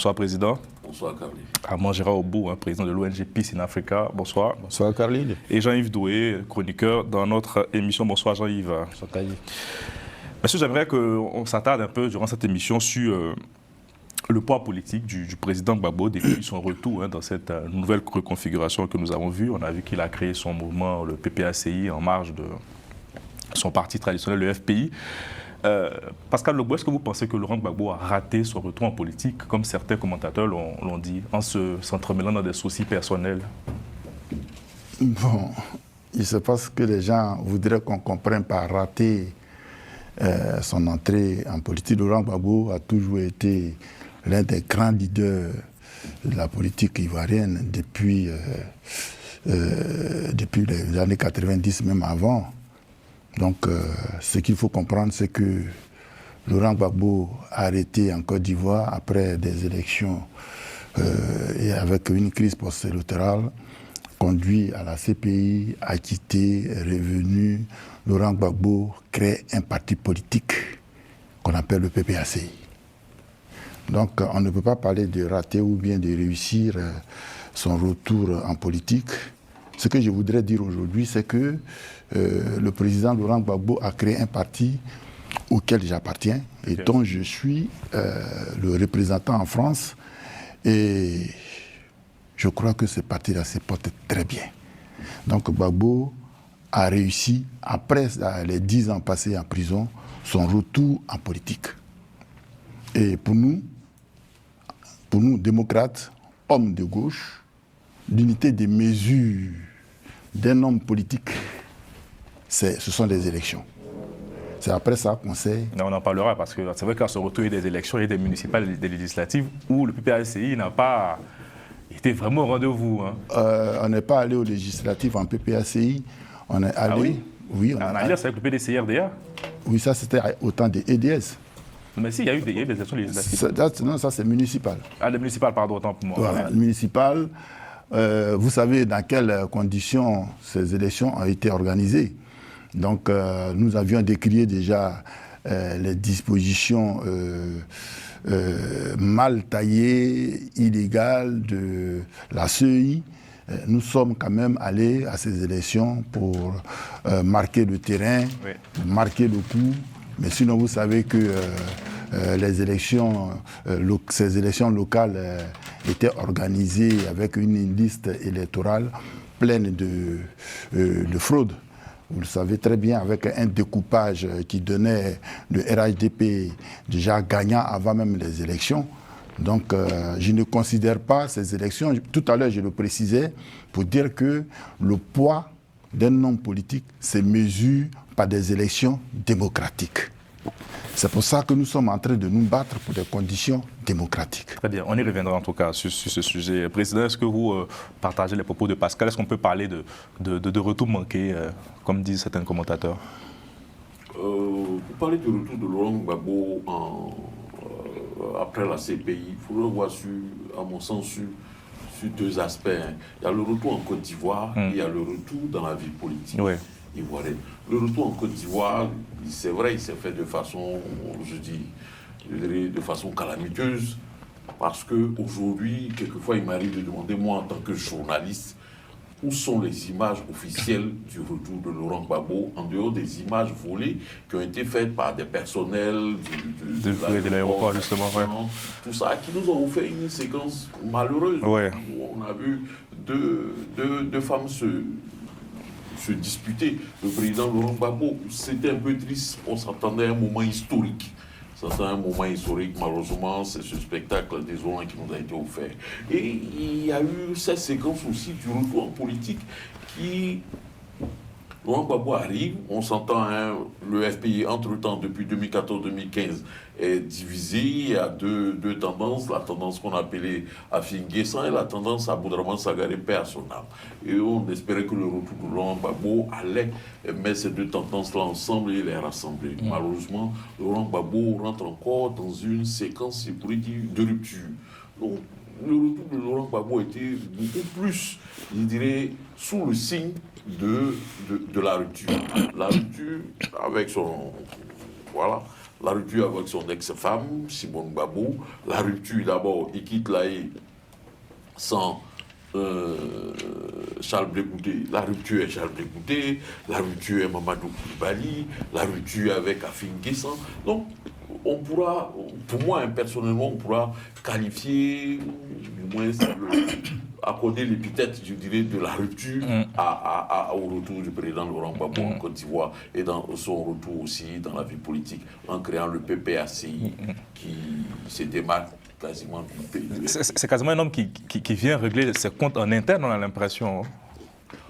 Bonsoir, Président. Bonsoir, Carly. Armand Gérard Obou, président de l'ONG Peace in Africa. Bonsoir. Bonsoir, Carly. Et Jean-Yves Doué, chroniqueur dans notre émission. Bonsoir, Jean-Yves. Bonsoir, Carly. Monsieur, j'aimerais qu'on s'attarde un peu durant cette émission sur le poids politique du président Gbagbo depuis son retour dans cette nouvelle reconfiguration que nous avons vue. On a vu qu'il a créé son mouvement, le PPACI, en marge de son parti traditionnel, le FPI. Pascal Logbo, est-ce que vous pensez que Laurent Gbagbo a raté son retour en politique, comme certains commentateurs l'ont dit, en s'entremêlant dans des soucis personnels? Bon, il se passe que les gens voudraient qu'on comprenne par rater son entrée en politique. Laurent Gbagbo a toujours été l'un des grands leaders de la politique ivoirienne depuis les années 90, même avant. Donc, ce qu'il faut comprendre, c'est que Laurent Gbagbo a arrêté en Côte d'Ivoire après des élections et avec une crise post-électorale, conduit à la CPI, acquitté, revenu. Laurent Gbagbo crée un parti politique qu'on appelle le PPACI. Donc, on ne peut pas parler de rater ou bien de réussir son retour en politique. Ce que je voudrais dire aujourd'hui, c'est que le président Laurent Gbagbo a créé un parti auquel j'appartiens et dont je suis le représentant en France. Et je crois que ce parti-là se porte très bien. Donc Gbagbo a réussi, après les 10 ans passés en prison, son retour en politique. Et pour nous démocrates, hommes de gauche, l'unité des mesures d'un homme politique, ce sont les élections. C'est après ça qu'on sait... On en parlera parce que c'est vrai qu'à ce retour, il y a des élections, il y a des municipales et des législatives où le PPACI n'a pas été vraiment au rendez-vous. On n'est pas allé aux législatives en PPACI, on est allé... Ah oui, oui, en alliance avec le PDCI-RDA. Oui, ça c'était au temps des EDS. Mais si, il y a eu des élections législatives. Non, ça c'est municipal. Ah, les municipales, pardon, autant pour moi. Voilà, municipal. Vous savez dans quelles conditions ces élections ont été organisées. Donc, nous avions décrié déjà les dispositions mal taillées, illégales de la CEI. Nous sommes quand même allés à ces élections pour marquer le terrain, oui, marquer le coup. Mais sinon, vous savez que ces élections locales étaient organisées avec une liste électorale pleine de fraude. Vous le savez très bien, avec un découpage qui donnait le RHDP déjà gagnant avant même les élections. Donc, je ne considère pas ces élections, tout à l'heure je le précisais, pour dire que le poids d'un homme politique se mesure par des élections démocratiques. C'est pour ça que nous sommes en train de nous battre pour des conditions démocratiques. Très bien, on y reviendra en tout cas sur ce sujet. Président, est-ce que vous partagez les propos de Pascal? Est-ce qu'on peut parler de retour manqué, comme disent certains commentateurs? Pour parler du retour de Laurent Gbagbo après la CPI, il faudrait voir, à mon sens, sur deux aspects. Il y a le retour en Côte d'Ivoire et il y a le retour dans la vie politique. Oui. Ivoirienne. Le retour en Côte d'Ivoire, c'est vrai, il s'est fait de façon, je dirais, de façon calamiteuse, parce qu'aujourd'hui, quelquefois, il m'arrive de demander, moi, en tant que journaliste, où sont les images officielles du retour de Laurent Gbagbo, en dehors des images volées qui ont été faites par des personnels de l'aéroport, justement. Ouais. Tout ça, qui nous ont fait une séquence malheureuse, ouais, où on a vu deux femmes se disputer. Le président Laurent Gbagbo, c'était un peu triste, on s'attendait à un moment historique. Ça, c'est un moment historique, malheureusement, c'est ce spectacle désolant qui nous a été offert. Et il y a eu cette séquence aussi du retour en politique qui... Laurent Gbagbo arrive, on s'entend, le FPI, entre-temps, depuis 2014-2015, est divisé. Il y a deux tendances, la tendance qu'on appelait Afin Guessan et la tendance à Aboudraman Sangaré, paix à son âme. Et on espérait que le retour de Laurent Gbagbo allait mettre ces deux tendances-là ensemble et les rassembler. Malheureusement, Laurent Gbagbo rentre encore dans une séquence, je pourrais dire, de rupture. Donc, le retour de Laurent Gbagbo était beaucoup plus, je dirais, sous le signe de la rupture. La rupture avec son... Voilà. la rupture avec son ex-femme, Simone Gbagbo, la rupture d'abord, il quitte l'AE sans Charles Blé Goudé, la rupture est Charles Blé Goudé, la rupture est Mamadou Koulibaly, la rupture avec Afin Guessan. Donc, on pourra, pour moi, personnellement, on pourra qualifier, du moins, accorder l'épithète, je dirais, de la rupture au retour du président Laurent Gbagbo en Côte d'Ivoire et dans son retour aussi dans la vie politique, en créant le PPACI qui se démarque quasiment du pays. C'est quasiment un homme qui vient régler ses comptes en interne, on a l'impression.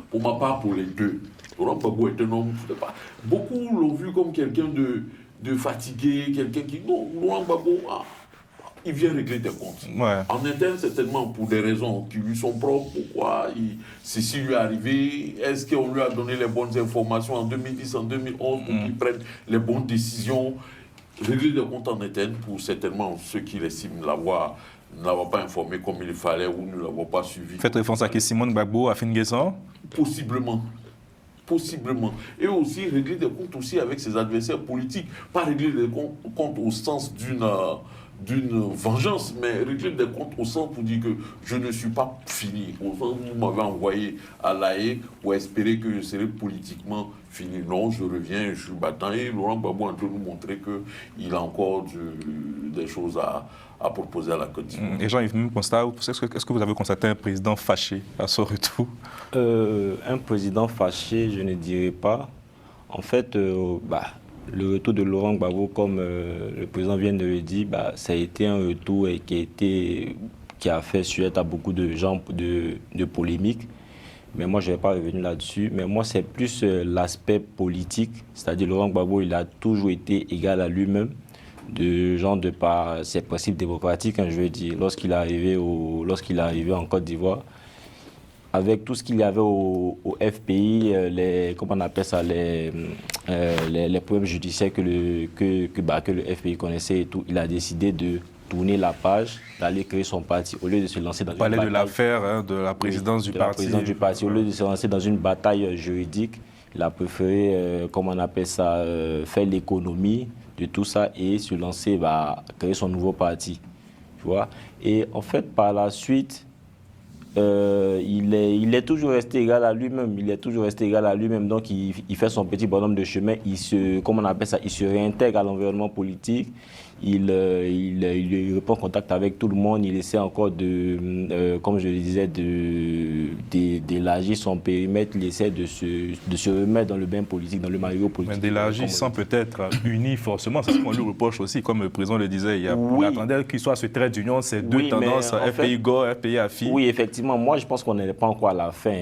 Pour ma part, pour les deux, Laurent Gbagbo est un homme, beaucoup l'ont vu comme quelqu'un de fatigué, quelqu'un qui... Non, Laurent Gbagbo, il vient régler des comptes. Ouais. En interne, certainement, pour des raisons qui lui sont propres. Pourquoi ceci lui est arrivé? Est-ce qu'on lui a donné les bonnes informations en 2010, en 2011 pour qu'il prenne les bonnes décisions? Régler des comptes en interne pour certainement ceux qui estiment l'avoir pas informé comme il fallait ou ne l'avoir pas suivi. Faites référence à qui, Simone Gbagbo, Afin Guessan? Possiblement. Et aussi régler des comptes aussi avec ses adversaires politiques. Pas régler des comptes au sens d'une vengeance, mais régler des comptes au sens pour dire que je ne suis pas fini. Au sens où vous m'avez envoyé à La Haye pour espérer que je serai politiquement fini. Non, je reviens, je suis battant. Et Laurent Gbagbo a un peu nous montrer qu'il a encore des choses à proposer à la Côte d'Ivoire. Et Jean-Yves, est-ce que vous avez constaté un président fâché à son retour? Un président fâché, je ne dirais pas. En fait, le retour de Laurent Gbagbo, comme le président vient de le dire, ça a été un retour qui a fait suite à beaucoup de gens de polémiques. Mais moi, je ne vais pas revenir là-dessus. Mais moi, c'est plus l'aspect politique. C'est-à-dire, Laurent Gbagbo, il a toujours été égal à lui-même, de par ses principes démocratiques, je veux dire. Lorsqu'il est arrivé en Côte d'Ivoire, avec tout ce qu'il y avait au FPI, comment on appelle ça, les problèmes judiciaires que le FPI connaissait et tout, il a décidé de tourner la page, d'aller créer son parti, au lieu de se lancer dans une bataille... de l'affaire de la présidence du parti. Au lieu de se lancer dans une bataille juridique, il a préféré, comment on appelle ça, faire l'économie de tout ça et se lancer, créer son nouveau parti. Tu vois? Et en fait, par la suite... il est toujours resté égal à lui-même. Donc, il fait son petit bonhomme de chemin. Il se réintègre à l'environnement politique. Il reprend contact avec tout le monde. Il essaie encore comme je le disais, d'élargir son périmètre. Il essaie de se remettre dans le bain politique, dans le maillot politique. Mais d'élargir sans peut-être unir forcément. C'est ce qu'on lui reproche aussi. Comme le président le disait, on attendait qu'il soit ce trait d'union, ces deux tendances, FPI-GO, FPI-AFI. Oui, effectivement. Moi, je pense qu'on n'est pas encore à la fin.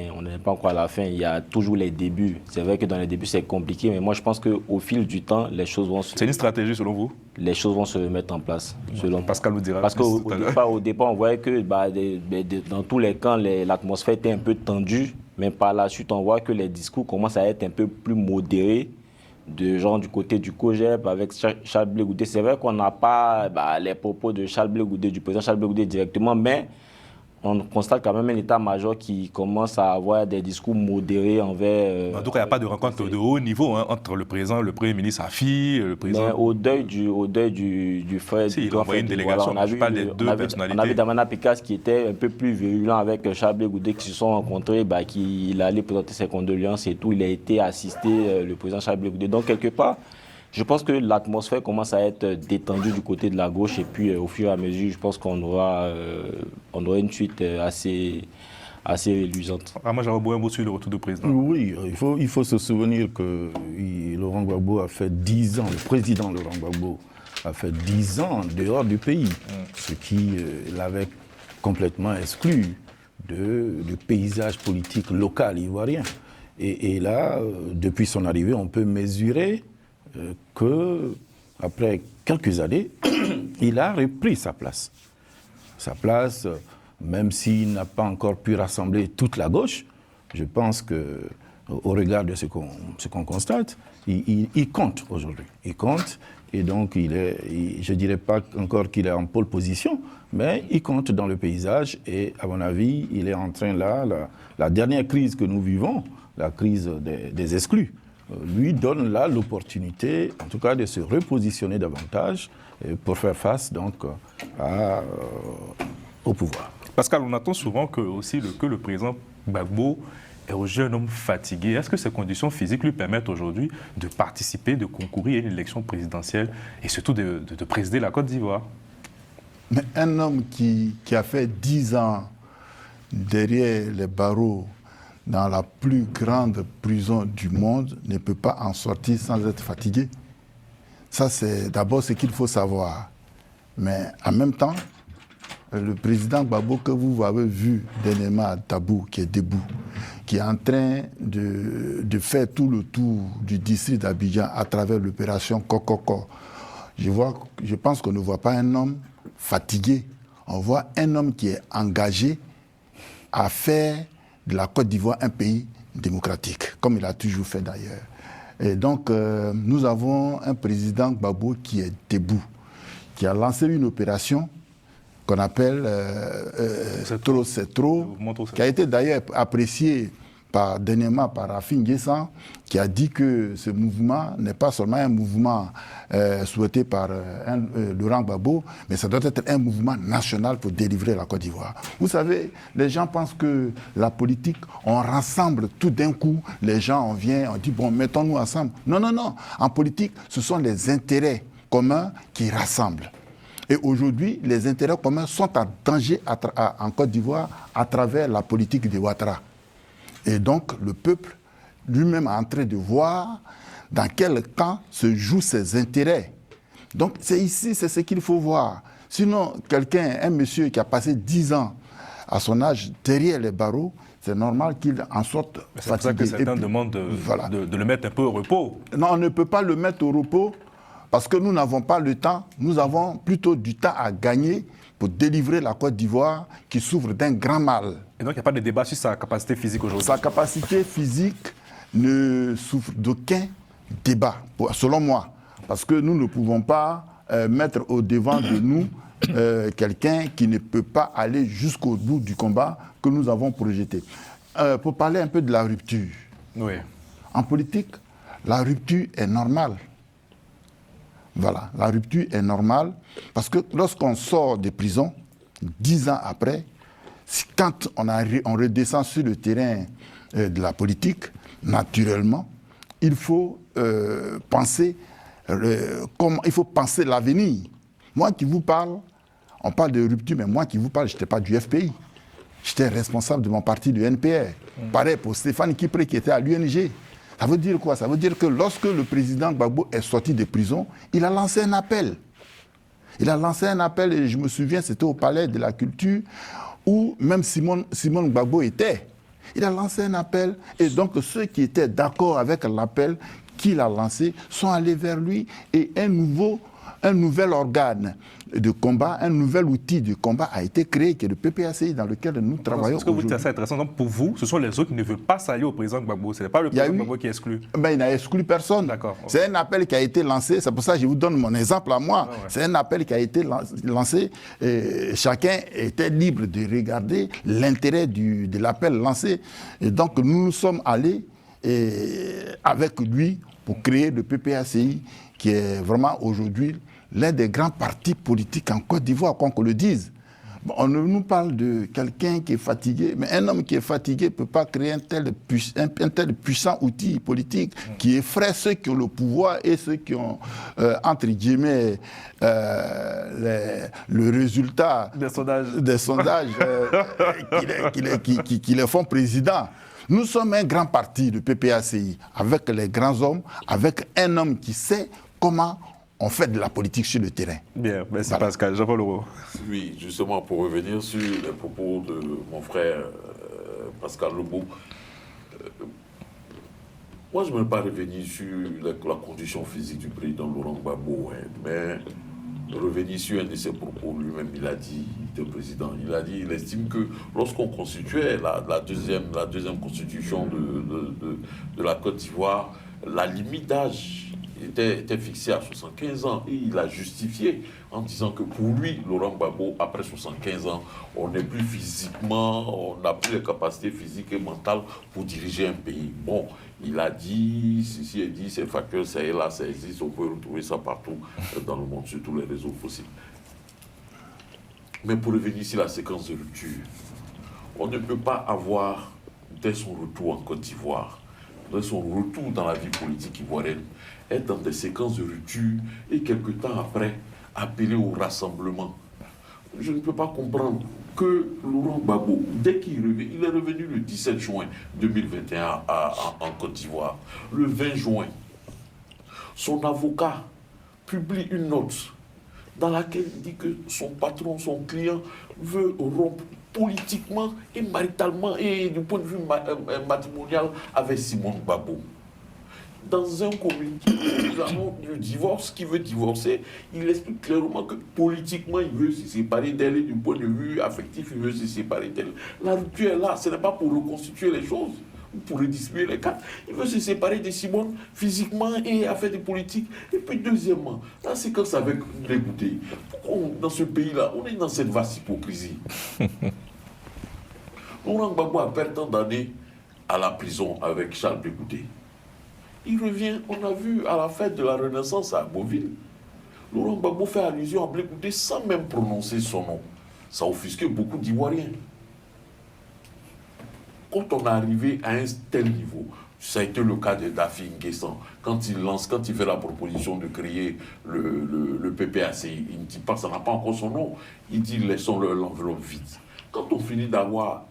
Il y a toujours les débuts. C'est vrai que dans les débuts, c'est compliqué. Mais moi, je pense qu'au fil du temps, les choses vont C'est une stratégie selon vous? Les choses vont se mettre en place. Pascal vous dira. Parce qu'au départ, on voyait que dans tous les camps, l'atmosphère était un peu tendue. Mais par la suite, on voit que les discours commencent à être un peu plus modérés. Du côté du COJEP avec Charles Blé Goudé. C'est vrai qu'on n'a pas les propos de Charles Blé Goudé, du président Charles Blé Goudé directement, mais on constate quand même un état-major qui commence à avoir des discours modérés envers... En tout cas, il n'y a pas de rencontre de haut niveau entre le président, le Premier ministre Afi, le président... Mais au deuil du frère... Si, il a envoyé une délégation, je parle des deux personnalités. On a vu Damana Picasse qui était un peu plus virulent avec Charles Blé Goudé, qui se sont rencontrés, qu'il allait présenter ses condoléances et tout. Il a été assisté, le président Charles Blé Goudé. Donc, quelque part... Je pense que l'atmosphère commence à être détendue du côté de la gauche et puis au fur et à mesure, je pense qu'on aura une suite assez reluisante. Moi, j'aurais beau un mot sur le retour du président. Oui, il faut se souvenir que Laurent Gbagbo a fait 10 ans, le président Laurent Gbagbo a fait 10 ans dehors du pays, ce qui l'avait complètement exclu du paysage politique local ivoirien. Et là, depuis son arrivée, on peut mesurer qu'après quelques années, il a repris sa place. Sa place, même s'il n'a pas encore pu rassembler toute la gauche, je pense qu'au regard de ce qu'on constate, il compte aujourd'hui. Il compte, et donc je ne dirais pas encore qu'il est en pole position, mais il compte dans le paysage, et à mon avis, il est en train là, la dernière crise que nous vivons, la crise des exclus, lui donne là l'opportunité, en tout cas, de se repositionner davantage pour faire face donc au pouvoir. Pascal, on attend souvent que le président Gbagbo est aujourd'hui un homme fatigué. Est-ce que ces conditions physiques lui permettent aujourd'hui de participer, de concourir à une élection présidentielle et surtout de présider la Côte d'Ivoire? Mais un homme qui a fait 10 ans derrière les barreaux dans la plus grande prison du monde ne peut pas en sortir sans être fatigué. Ça, c'est d'abord ce qu'il faut savoir. Mais en même temps, le président Gbagbo que vous avez vu dernièrement à Tabou, qui est debout, qui est en train de faire tout le tour du district d'Abidjan à travers l'opération Kokoko, je pense qu'on ne voit pas un homme fatigué. On voit un homme qui est engagé à faire de la Côte d'Ivoire un pays démocratique, comme il a toujours fait d'ailleurs. Et donc, nous avons un président Gbagbo qui est debout, qui a lancé une opération qu'on appelle C'est trop, qui a été d'ailleurs appréciée dernièrement par Rafin Guessan, qui a dit que ce mouvement n'est pas seulement un mouvement souhaité par Laurent Gbagbo, mais ça doit être un mouvement national pour délivrer la Côte d'Ivoire. Vous savez, les gens pensent que la politique, on rassemble tout d'un coup, les gens, on vient, on dit, bon, mettons-nous ensemble. Non, non, non. En politique, ce sont les intérêts communs qui rassemblent. Et aujourd'hui, les intérêts communs sont en danger en Côte d'Ivoire à travers la politique de Ouattara. Et donc, le peuple lui-même est en train de voir dans quel camp se jouent ses intérêts. Donc, c'est ce qu'il faut voir. Sinon, un monsieur qui a passé 10 ans à son âge derrière les barreaux, c'est normal qu'il en sorte fatigué. C'est pour ça que certains demandent de le mettre un peu au repos. Non, on ne peut pas le mettre au repos parce que nous n'avons pas le temps. Nous avons plutôt du temps à gagner pour délivrer la Côte d'Ivoire qui souffre d'un grand mal. Et donc, il n'y a pas de débat sur sa capacité physique aujourd'hui? Sa capacité physique ne souffre d'aucun débat, selon moi. Parce que nous ne pouvons pas mettre au devant de nous quelqu'un qui ne peut pas aller jusqu'au bout du combat que nous avons projeté. Pour parler un peu de la rupture. Oui. En politique, la rupture est normale. Voilà, la rupture est normale parce que lorsqu'on sort de prison, 10 ans après, quand on redescend sur le terrain de la politique, naturellement, il faut penser l'avenir. Moi qui vous parle, on parle de rupture, mais moi qui vous parle, je n'étais pas du FPI. J'étais responsable de mon parti du NPR. Pareil pour Stéphane Kipré qui était à l'UNG. Ça veut dire quoi? Ça veut dire que lorsque le président Gbagbo est sorti de prison, il a lancé un appel. Il a lancé un appel, et je me souviens, c'était au Palais de la Culture, où même Simone Gbagbo était. Il a lancé un appel, et donc ceux qui étaient d'accord avec l'appel qu'il a lancé sont allés vers lui, et un nouvel organe de combat, un nouvel outil de combat a été créé, qui est le PPACI, dans lequel nous travaillons aujourd'hui. Ce que vous dites, c'est intéressant. Donc pour vous, ce sont les autres qui ne veulent pas s'allier au président Gbagbo. Ce n'est pas le président Gbagbo qui exclut. Ben, il n'a exclu personne. D'accord. C'est un appel qui a été lancé. C'est pour ça que je vous donne mon exemple à moi. Ah ouais. C'est un appel qui a été lancé. Et chacun était libre de regarder l'intérêt de l'appel lancé. Et donc nous nous sommes allés avec lui pour créer le PPACI, qui est vraiment aujourd'hui l'un des grands partis politiques en Côte d'Ivoire, qu'on le dise. Bon, on nous parle de quelqu'un qui est fatigué, mais un homme qui est fatigué ne peut pas créer un tel puissant outil politique qui effraie ceux qui ont le pouvoir et ceux qui ont, entre guillemets, le résultat des sondages qui les font président. Nous sommes un grand parti de PPACI, avec les grands hommes, avec un homme qui sait comment on fait de la politique sur le terrain. Bien, merci Pascal. Jean-Paul Leroux. Oui, justement, pour revenir sur les propos de mon frère Pascal Leroux, moi je ne veux pas revenir sur la condition physique du président Laurent Gbagbo, mais revenir sur un de ses propos lui-même. Il a dit, le président, il estime que lorsqu'on constituait la deuxième constitution de la Côte d'Ivoire, la limite d'âge était fixé à 75 ans et il a justifié en disant que pour lui, Laurent Gbagbo, après 75 ans, on n'est plus physiquement, on n'a plus les capacités physiques et mentales pour diriger un pays. Bon, il a dit, ceci est dit, ces facteurs, ça et là, ça existe, on peut retrouver ça partout dans le monde, sur tous les réseaux possibles. Mais pour revenir sur la séquence de rupture, on ne peut pas avoir, dès son retour en Côte d'Ivoire, dès son retour dans la vie politique ivoirienne, être dans des séquences de rupture et quelque temps après, appeler au rassemblement. Je ne peux pas comprendre que Laurent Gbagbo, dès qu'il revient, il est revenu le 17 juin 2021 en Côte d'Ivoire. Le 20 juin, son avocat publie une note dans laquelle il dit que son patron, son client, veut rompre politiquement et maritalement et du point de vue matrimonial avec Simone Gbagbo. Dans un communiqué du divorce, qui veut divorcer, il explique clairement que politiquement, il veut se séparer d'elle et du point de vue affectif, il veut se séparer d'elle. La rupture est là, ce n'est pas pour reconstituer les choses, ou pour redistribuer les cartes. Il veut se séparer de Simone physiquement et à faire des politiques. Et puis deuxièmement, la séquence avec Dégoûté. Pourquoi dans ce pays-là, on est dans cette vaste hypocrisie? Laurent Gbagbo a perdu tant d'années à la prison avec Charles Dégoûté. Il revient, on a vu à la fête de la Renaissance à Beauville, Laurent Gbagbo fait allusion à Blé-Goûté sans même prononcer son nom. Ça offusquait beaucoup d'Ivoiriens. Quand on est arrivé à un tel niveau, ça a été le cas de Daffy Nguessan, quand il fait la proposition de créer le PPAC, il ne dit pas, ça n'a pas encore son nom, il dit laissons l'enveloppe vide. Quand on finit d'avoir,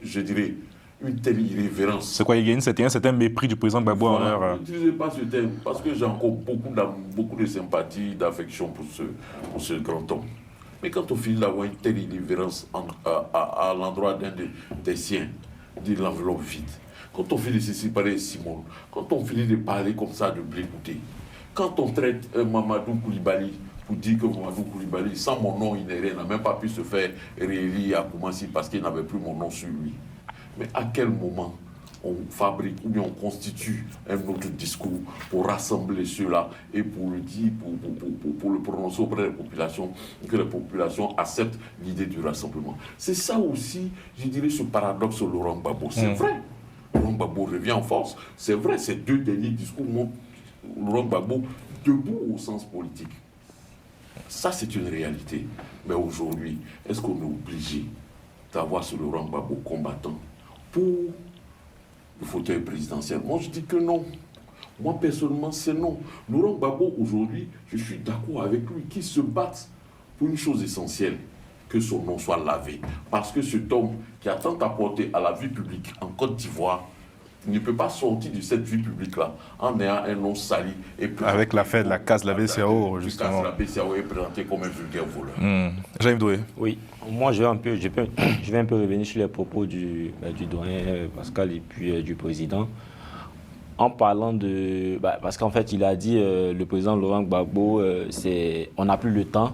je dirais, une telle irrévérence. C'est quoi, il y a un certain mépris du président Gbagbo envers... N'utilisez pas ce terme, parce que j'ai encore beaucoup de sympathie, d'affection pour ce grand homme. Mais quand on finit d'avoir une telle irrévérence à l'endroit d'un des siens, dit l'enveloppe vide, quand on finit de se séparer de Simone, quand on finit de parler comme ça de Blé-Goûté, quand on traite Mamadou Koulibaly pour dire que Mamadou Koulibaly, sans mon nom, il n'est rien, n'a même pas pu se faire réélire à Koumassi parce qu'il n'avait plus mon nom sur lui. Mais à quel moment on fabrique ou bien on constitue un autre discours pour rassembler ceux-là et pour le dire, pour le prononcer auprès des populations, que les populations acceptent l'idée du rassemblement. C'est ça aussi, je dirais, ce paradoxe sur Laurent Gbagbo. C'est vrai. Laurent Gbagbo revient en force. C'est vrai, ces deux derniers discours montrent Laurent Gbagbo debout au sens politique. Ça, c'est une réalité. Mais aujourd'hui, est-ce qu'on est obligé d'avoir ce Laurent Gbagbo combattant pour le fauteuil présidentiel? Moi, je dis que non. Moi, personnellement, c'est non. Laurent Gbagbo, aujourd'hui, je suis d'accord avec lui, qu'il se batte pour une chose essentielle, que son nom soit lavé. Parce que cet homme qui a tant apporté à la vie publique en Côte d'Ivoire ne peut pas sortir de cette vie publique-là en ayant un nom sali. Et avec l'affaire de la casse de la BCAO, justement. La BCAO est présentée comme un vulgaire voleur. Jaime Doué. Oui, moi je vais un peu revenir sur les propos du doyen Pascal et puis du président. En parlant de... parce qu'en fait, il a dit, le président Laurent Gbagbo, on n'a plus le temps.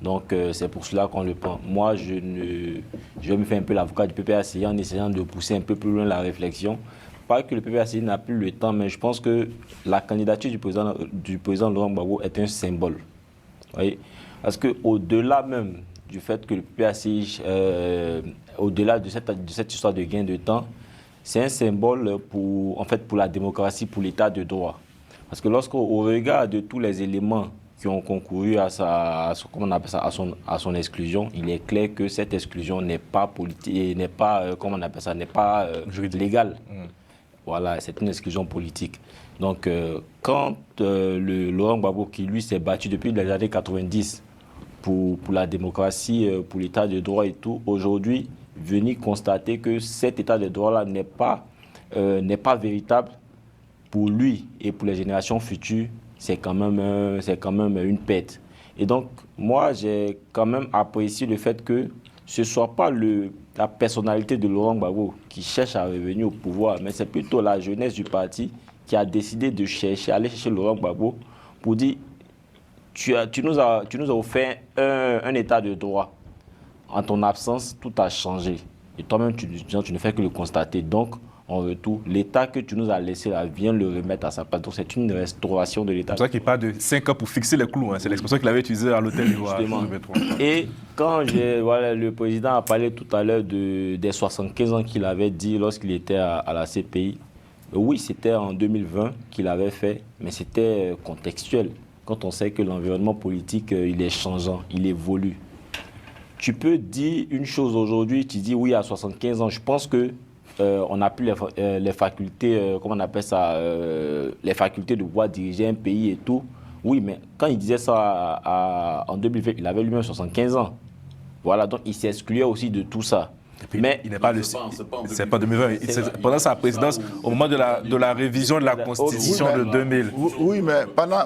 Donc, c'est pour cela qu'on le prend. Moi, je vais me faire un peu l'avocat du PPACI en essayant de pousser un peu plus loin la réflexion. Pas que le PPACI n'a plus le temps, mais je pense que la candidature du président Laurent Gbagbo est un symbole. Vous voyez? Parce qu'au-delà même du fait que le PPACI, au-delà de cette histoire de gain de temps, c'est un symbole pour la démocratie, pour l'état de droit. Parce que lorsqu'au regard de tous les éléments qui ont concouru à son exclusion, il est clair que cette exclusion n'est pas politique, n'est pas légale. Voilà, c'est une exclusion politique. Donc, quand le Laurent Gbagbo, qui lui s'est battu depuis les années 90 pour la démocratie, pour l'état de droit et tout, aujourd'hui, venir constater que cet état de droit-là n'est pas véritable pour lui et pour les générations futures, c'est quand même une perte. Et donc, moi, j'ai quand même apprécié le fait que ce ne soit pas la personnalité de Laurent Gbagbo qui cherche à revenir au pouvoir, mais c'est plutôt la jeunesse du parti qui a décidé de aller chercher Laurent Gbagbo pour dire tu nous as offert un état de droit. En ton absence, tout a changé. Et toi-même, tu ne fais que le constater. Donc, en retour, l'État que tu nous as laissé là vient le remettre à sa place. Donc, c'est une restauration de l'État. C'est pour ça qu'il parle de 5 ans pour fixer les clous. Hein. C'est l'expression qu'il avait utilisée à l'hôtel Ivoire. Et quand le président a parlé tout à l'heure des 75 ans qu'il avait dit lorsqu'il était à la CPI, oui, c'était en 2020 qu'il avait fait, mais c'était contextuel. Quand on sait que l'environnement politique, il est changeant, il évolue. Tu peux dire une chose aujourd'hui, tu dis oui, à 75 ans, je pense que on n'a plus les facultés, comment on appelle ça, les facultés de pouvoir diriger un pays et tout. Oui, mais quand il disait ça en 2020, il avait lui-même 75 ans. Voilà, donc il s'excluait aussi de tout ça. Mais il n'est pas le. C'est pas 2020. Pendant sa présidence, au moment de la révision de la Constitution de 2000. Oui, mais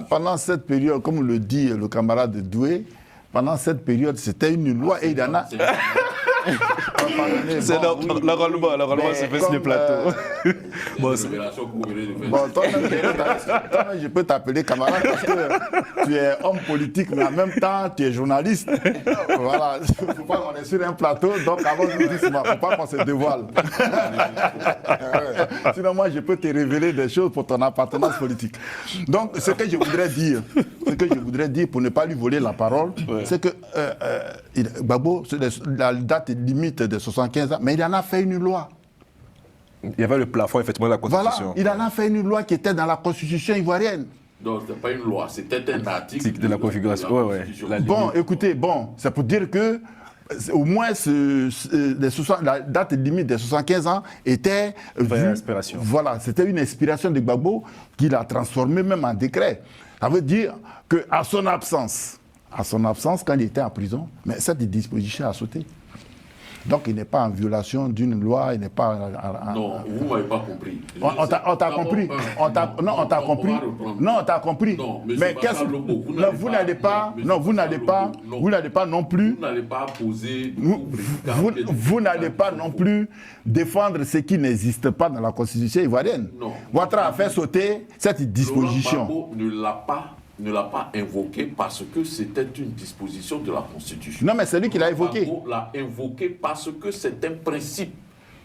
pendant cette période, comme le dit le camarade Doué, pendant cette période, c'était une loi et il y en a. C'est l'enrôlement se fait sur le plateau. Toi-même, je peux t'appeler camarade parce que tu es homme politique, mais en même temps, tu es journaliste. Voilà, il ne faut pas qu'on est sur un plateau, donc avant de dire, il ne faut pas qu'on se dévoile. Sinon, moi, je peux te révéler des choses pour ton appartenance politique. Donc, ce que je voudrais dire, pour ne pas lui voler la parole, c'est que Gbagbo, la date limite de 75 ans, mais il en a fait une loi. Il y avait le plafond, effectivement, de la Constitution. Voilà, il en a fait une loi qui était dans la Constitution ivoirienne. Donc, ce n'était pas une loi, c'était un article de la configuration. Bon, écoutez, c'est pour dire que au moins la date limite des 75 ans était inspiration. Voilà, c'était une inspiration de Gbagbo qu'il a transformée même en décret. Ça veut dire qu'à son absence, quand il était en prison, mais cette disposition a sauté. Donc il n'est pas en violation d'une loi, il n'est pas... Non, vous ne m'avez pas compris. On t'a compris. Non, on t'a compris. Non, on t'a compris. Mais qu'est-ce que... Vous n'allez pas... Non, vous n'allez pas... Vous n'allez pas non plus... Vous n'allez pas poser... Vous n'allez pas non plus défendre ce qui n'existe pas dans la Constitution ivoirienne. Non. Ouattara a fait sauter cette disposition. Laurent Gbagbo ne l'a pas invoqué parce que c'était une disposition de la Constitution. Non, mais c'est lui qui l'a évoqué. Gbagbo l'a invoqué parce que c'est un principe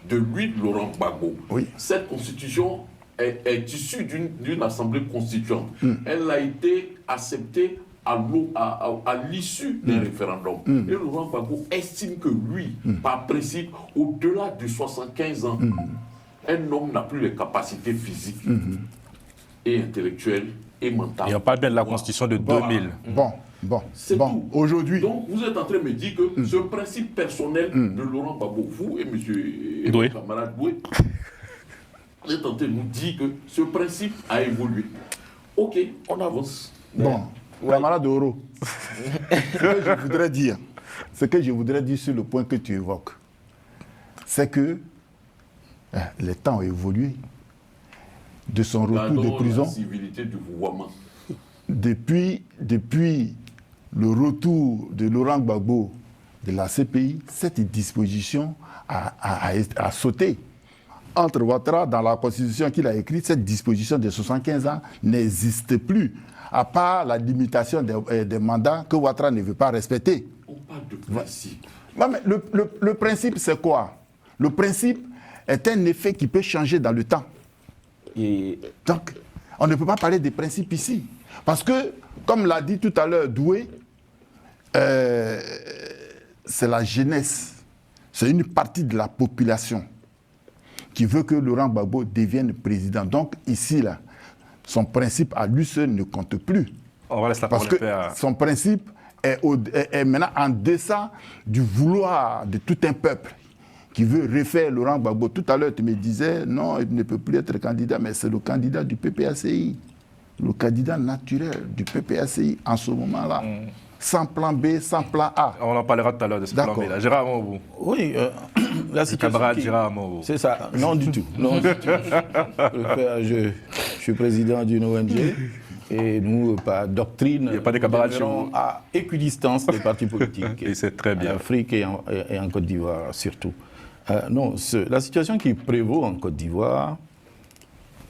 de lui, Laurent Gbagbo. Oui. Cette Constitution est issue d'une assemblée constituante. Elle a été acceptée à l'issue d'un référendum. Et Laurent Gbagbo estime que lui, par principe, au-delà de 75 ans, un homme n'a plus les capacités physiques et intellectuelles et mentales. Et on parle bien de la Constitution de 2000. Bon, aujourd'hui... Donc, vous êtes en train de me dire que ce principe personnel de Laurent Gbagbo, vous et monsieur camarade Doué, vous êtes en train de nous dire que ce principe a évolué. Ok, on avance. Bon, camarade Oro, ce que je voudrais dire sur le point que tu évoques, c'est que les temps ont évolué. De son retour de prison, la civilité du vouvoiement. Depuis le retour de Laurent Gbagbo de la CPI, cette disposition a sauté. Entre Ouattara, dans la Constitution qu'il a écrite, cette disposition de 75 ans n'existe plus, à part la limitation des mandats que Ouattara ne veut pas respecter. On parle de principe. Ouais, mais le principe, c'est quoi? Le principe est un effet qui peut changer dans le temps. Et donc, on ne peut pas parler des principes ici. Parce que, comme l'a dit tout à l'heure Doué, c'est la jeunesse, c'est une partie de la population qui veut que Laurent Gbagbo devienne président. Donc, ici, là, son principe à lui seul ne compte plus. On va laisser la parce que son principe est maintenant en deçà du vouloir de tout un peuple qui veut refaire Laurent Gbagbo. Tout à l'heure, tu me disais, non, il ne peut plus être candidat, mais c'est le candidat du PPACI, le candidat naturel du PPACI en ce moment-là. Sans plan B, sans plan A. On en parlera tout à l'heure de ce plan B. Là. Gérard Amourou. Oui, la situation. Camarade Gérard Amourou. C'est ça. Non, du tout. Non, du tout. Je suis président d'une ONG. Et nous, par doctrine, il n'y a pas de camarades chez vous. À équidistance des partis politiques. Et c'est très bien. En Afrique et en Côte d'Ivoire, surtout. Non, la situation qui prévaut en Côte d'Ivoire,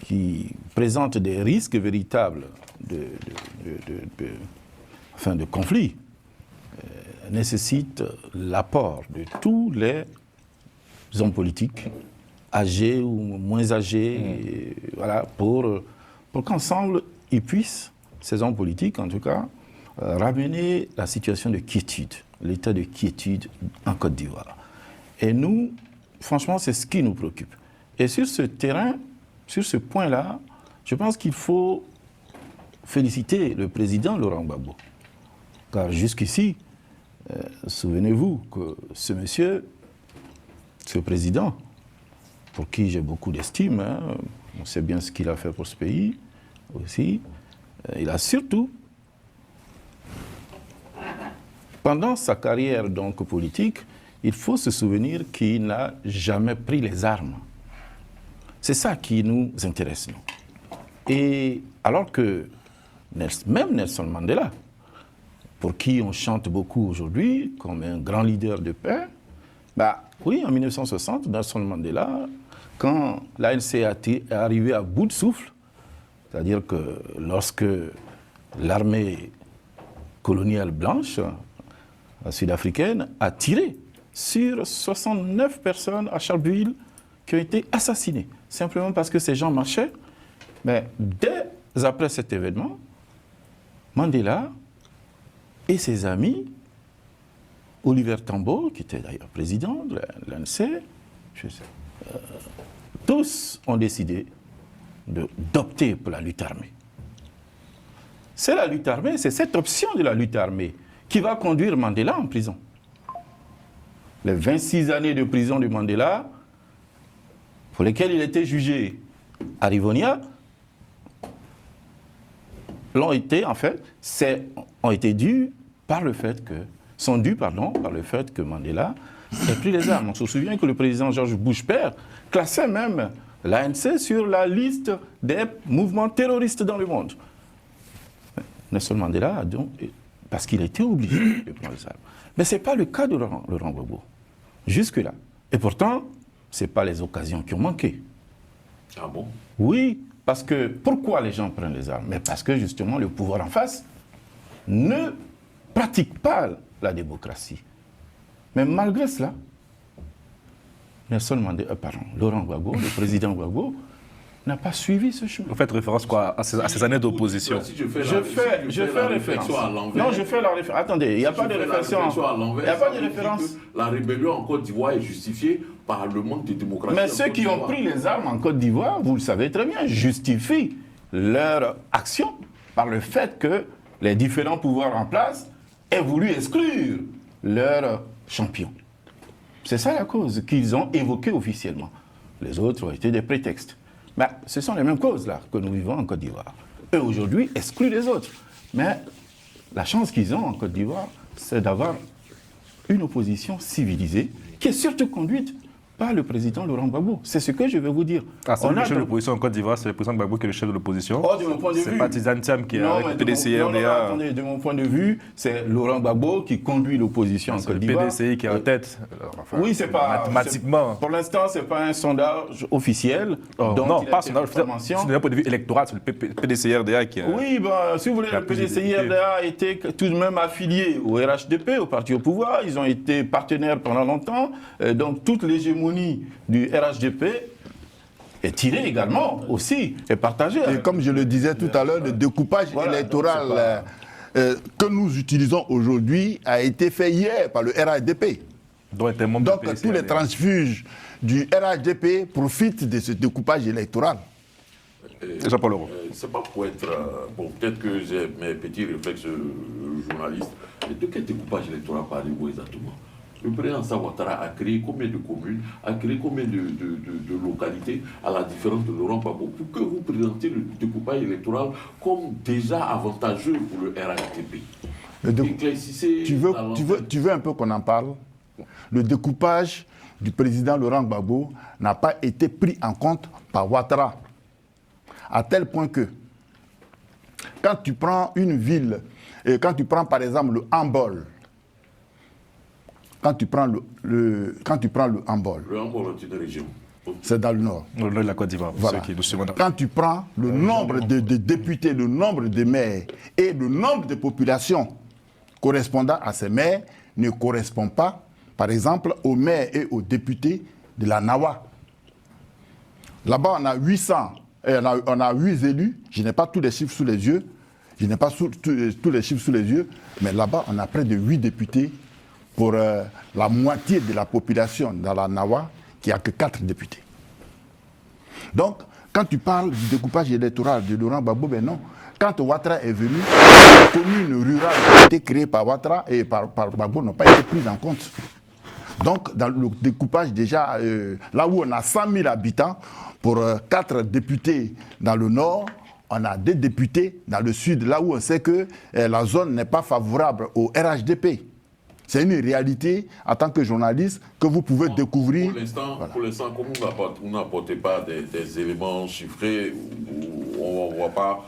qui présente des risques véritables de conflit, nécessite l'apport de tous les hommes politiques, âgés ou moins âgés, voilà, pour qu'ensemble, ils puissent, ces hommes politiques en tout cas, ramener la situation de quiétude, l'état de quiétude en Côte d'Ivoire. Et nous, franchement, c'est ce qui nous préoccupe. Et sur ce terrain, sur ce point-là, je pense qu'il faut féliciter le président Laurent Gbagbo. Car jusqu'ici, souvenez-vous que ce monsieur, ce président, pour qui j'ai beaucoup d'estime, hein, on sait bien ce qu'il a fait pour ce pays aussi, il a surtout, pendant sa carrière donc politique, il faut se souvenir qu'il n'a jamais pris les armes. C'est ça qui nous intéresse, nous. Et alors que même Nelson Mandela, pour qui on chante beaucoup aujourd'hui comme un grand leader de paix, bah oui, en 1960, Nelson Mandela, quand l'ANC est arrivé à bout de souffle, c'est-à-dire que lorsque l'armée coloniale blanche sud-africaine a tiré sur 69 personnes à Sharpeville qui ont été assassinées, simplement parce que ces gens marchaient. Mais dès après cet événement, Mandela et ses amis, Oliver Tambo, qui était d'ailleurs président de l'ANC, tous ont décidé d'opter pour la lutte armée. C'est la lutte armée, c'est cette option de la lutte armée qui va conduire Mandela en prison. Les 26 années de prison de Mandela, pour lesquelles il était jugé à Rivonia, ont été dus par le fait que Mandela ait pris les armes. On se souvient que le président George Bush père classait même l'ANC sur la liste des mouvements terroristes dans le monde. Nelson Mandela a donc, parce qu'il était obligé de prendre les armes. Mais ce n'est pas le cas de Laurent Gbagbo, jusque-là. Et pourtant, ce n'est pas les occasions qui ont manqué. Ah bon? Oui, parce que, pourquoi les gens prennent les armes? Mais parce que justement, le pouvoir en face ne pratique pas la démocratie. Mais malgré cela, Laurent Gbagbo, le président Gbagbo, n'a pas suivi ce chemin. Vous faites référence quoi à ces années d'opposition? Si je fais référence à l'envers. Non, je fais la référence. Attendez, il n'y a pas de référence. Il n'y a pas de référence. La rébellion en Côte d'Ivoire est justifiée par le manque de démocratie. Mais ceux qui ont pris les armes en Côte d'Ivoire, vous le savez très bien, justifient leur action par le fait que les différents pouvoirs en place aient voulu exclure leur champion. C'est ça la cause qu'ils ont évoquée officiellement. Les autres ont été des prétextes. Mais ce sont les mêmes causes là que nous vivons en Côte d'Ivoire. Eux aujourd'hui excluent les autres. Mais la chance qu'ils ont en Côte d'Ivoire, c'est d'avoir une opposition civilisée qui est surtout conduite par le président Laurent Gbagbo. C'est ce que je vais vous dire. Ah, c'est le chef de l'opposition en Côte d'Ivoire, c'est le président Gbagbo qui est le chef de l'opposition. Oh, de mon point de vue. C'est pas Tizane Thiam qui est avec le PDCI RDA. Non, attendez, de mon point de vue, c'est Laurent Gbagbo qui conduit l'opposition en Côte d'Ivoire. C'est le PDCI qui est en tête. Enfin, oui, c'est pas... Mathématiquement. Pour l'instant, ce n'est pas un sondage officiel. Non, pas un sondage officiel. D'un point de vue électoral, c'est le PDCI RDA qui est... Oui, si vous voulez, le PDCI RDA était tout de même affilié au RHDP, au parti au pouvoir. Ils ont été partenaires pendant longtemps. Donc, toute l'hégémonie du RHDP est tirée également aussi, est partagée. Et comme je le disais tout à l'heure, le découpage électoral que nous utilisons aujourd'hui a été fait hier par le RHDP. Donc tous les transfuges du RHDP profitent de ce découpage électoral. Jean-Paul Leroux. C'est pas pour être... bon, peut-être que j'ai mes petits réflexes journalistes. De quel découpage électoral parlez-vous exactement? Le président Ouattara a créé combien de communes, a créé combien de localités, à la différence de Laurent Gbagbo, pour que vous présentez le découpage électoral comme déjà avantageux pour le RHDP. Tu veux un peu qu'on en parle? Le découpage du président Laurent Gbagbo n'a pas été pris en compte par Ouattara. À tel point que, quand tu prends une ville, et quand tu prends par exemple le handball, quand tu prends le handball. Le handball est une région. C'est dans le nord. Le nord de la Côte d'Ivoire. Voilà. Quand tu prends le nombre de députés, le nombre de maires et le nombre de populations correspondant à ces maires ne correspond pas, par exemple, aux maires et aux députés de la Nawa. Là-bas, on a 800, on a 8 élus. Je n'ai pas tous les chiffres sous les yeux. Tous les chiffres sous les yeux. Mais là-bas, on a près de 8 députés pour la moitié de la population dans la Nawa, qui n'a que 4 députés. Donc, quand tu parles du découpage électoral de Laurent Gbagbo, ben non. Quand Ouattara est venu, les communes rurales qui ont été créées par Ouattara et par Gbagbo n'ont pas été prises en compte. Donc, dans le découpage, déjà, là où on a 100 000 habitants, pour 4 députés dans le nord, on a 2 députés dans le sud, là où on sait que la zone n'est pas favorable au RHDP. C'est une réalité en tant que journaliste que vous pouvez découvrir. Pour l'instant, comme vous n'apportez pas des éléments chiffrés, on ne va pas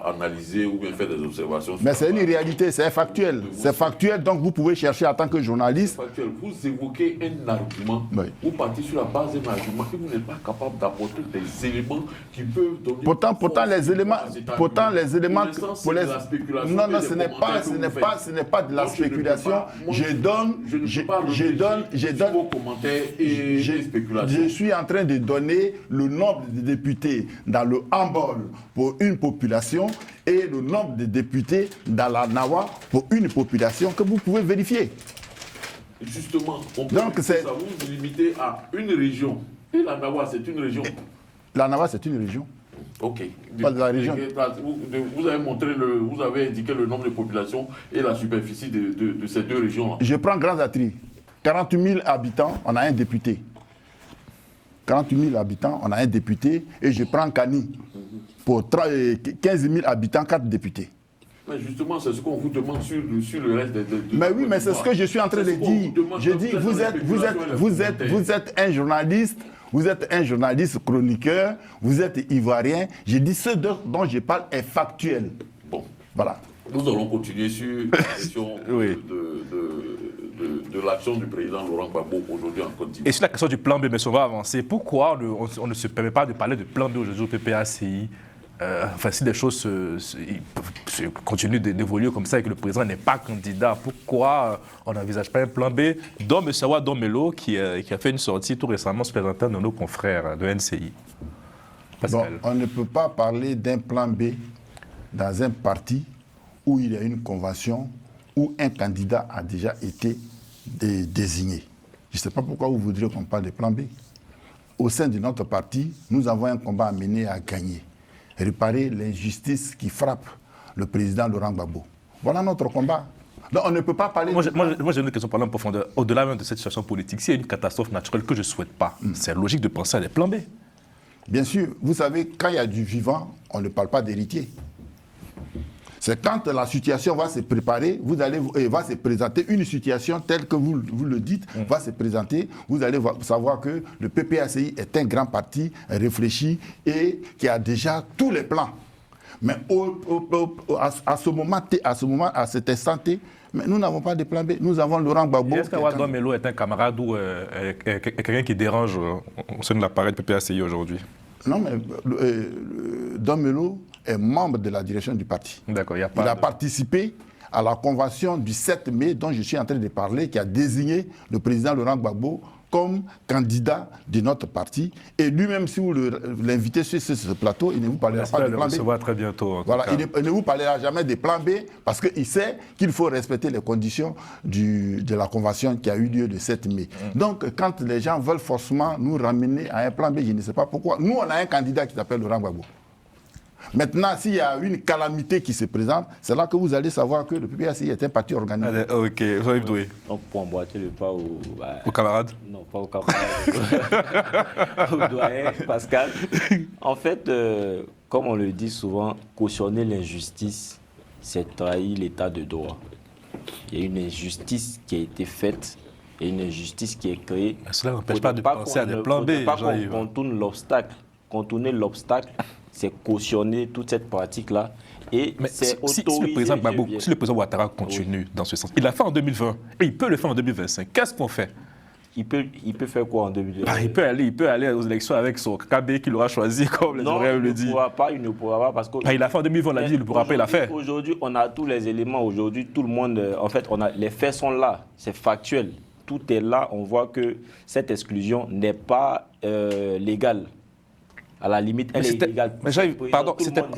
analyser ou bien faire des observations. Mais c'est une réalité, c'est factuel. C'est factuel, donc vous pouvez chercher en tant que journaliste. Factuel. Vous évoquez un argument, oui. Vous partez sur la base d'un argument et vous n'êtes pas capable d'apporter des éléments qui peuvent donner... Pourtant les éléments... Pour l'instant, c'est de la spéculation. Non, ce n'est pas de la spéculation. Je donne vos commentaires et des spéculations. Je suis en train de donner le nombre de députés dans le handball pour une population et le nombre de députés dans la Nawa pour une population que vous pouvez vérifier. Justement, on peut vous limiter à une région. Et la Nawa, c'est une région. La Nawa, c'est une région. Ok. Pas de la région. Vous avez indiqué le nombre de populations et la superficie de ces 2 régions-là. Je prends Grand Atri. 48 000 habitants, on a un député. 48 000 habitants, on a un député. Et je prends Kani. Pour 15 000 habitants, 4 députés. Mais justement, c'est ce qu'on vous demande sur le reste des... Mais oui, mais c'est ce que je suis en train de dire. Je dis, vous êtes un journaliste, vous êtes un journaliste chroniqueur, vous êtes ivoirien. Je dis, ce dont je parle est factuel. Bon. Voilà. Nous allons continuer sur la question de l'action du président Laurent Gbagbo aujourd'hui en Côte d'Ivoire. Et sur la question du plan B, mais on va avancer. Pourquoi on ne se permet pas de parler de plan B aujourd'hui au PPACI? Si les choses continuent d'évoluer comme ça et que le président n'est pas candidat, pourquoi on n'envisage pas un plan B? Dom Sawa Domelo, qui a fait une sortie tout récemment se présentant dans nos confrères de NCI. Bon, on ne peut pas parler d'un plan B dans un parti où il y a une convention, où un candidat a déjà été désigné. Je ne sais pas pourquoi vous voudriez qu'on parle de plan B. Au sein de notre parti, nous avons un combat à mener à gagner. Réparer l'injustice qui frappe le président Laurent Gbagbo. Voilà notre combat. Donc on ne peut pas parler... Moi j'ai une question parlant en profondeur. Au-delà même de cette situation politique, s'il y a une catastrophe naturelle que je ne souhaite pas, c'est logique de penser à des plans B. Bien sûr, vous savez, quand il y a du vivant, on ne parle pas d'héritier. C'est quand la situation va se préparer, va se présenter une situation telle que vous le dites, va se présenter, vous allez savoir que le PPACI est un grand parti réfléchi et qui a déjà tous les plans. Mais à ce moment, à cet instant T, mais nous n'avons pas de plan B. Nous avons Laurent Gbagbo. Est-ce qu'Awadou Melo est un camarade ou quelqu'un qui dérange au sein de l'appareil PPACI aujourd'hui? Non, mais Domelo est membre de la direction du parti. D'accord, il a participé à la convention du 7 mai dont je suis en train de parler, qui a désigné le président Laurent Gbagbo comme candidat de notre parti. Et lui-même, si vous l'invitez sur ce plateau, il ne vous parlera pas de plan B. On se voit très bientôt. Voilà, il ne vous parlera jamais de plan B parce qu'il sait qu'il faut respecter les conditions de la convention qui a eu lieu le 7 mai. Donc, quand les gens veulent forcément nous ramener à un plan B, je ne sais pas pourquoi. Nous, on a un candidat qui s'appelle Laurent Gbagbo. Maintenant, s'il y a une calamité qui se présente, c'est là que vous allez savoir que le PPACI est un parti organisé. Allez, ok, vous avez doué. Donc, pour emboîter le pas aux camarades? Non, pas aux camarades. Au doyen Pascal. En fait, comme on le dit souvent, cautionner l'injustice, c'est trahir l'état de droit. Il y a une injustice qui a été faite et une injustice qui est créée. Mais cela n'empêche pas de penser à des plans B. Il ne faut pas qu'on contourne l'obstacle. Contourner l'obstacle, c'est cautionner toute cette pratique-là. Et c'est si le président Ouattara continue dans ce sens, il l'a fait en 2020 et il peut le faire en 2025. Qu'est-ce qu'on fait? Il peut faire quoi en 2025? Il peut aller aux élections avec son KB qu'il aura choisi, comme les Oreilles le disent. Il ne pourra pas parce que... il l'a fait en 2020, on l'a dit, il ne pourra pas, il l'a fait. Aujourd'hui, on a tous les éléments. Aujourd'hui, tout le monde... En fait, les faits sont là. C'est factuel. tout est là, on voit que cette exclusion n'est pas légale. À la limite, elle est illégale. Mais pardon,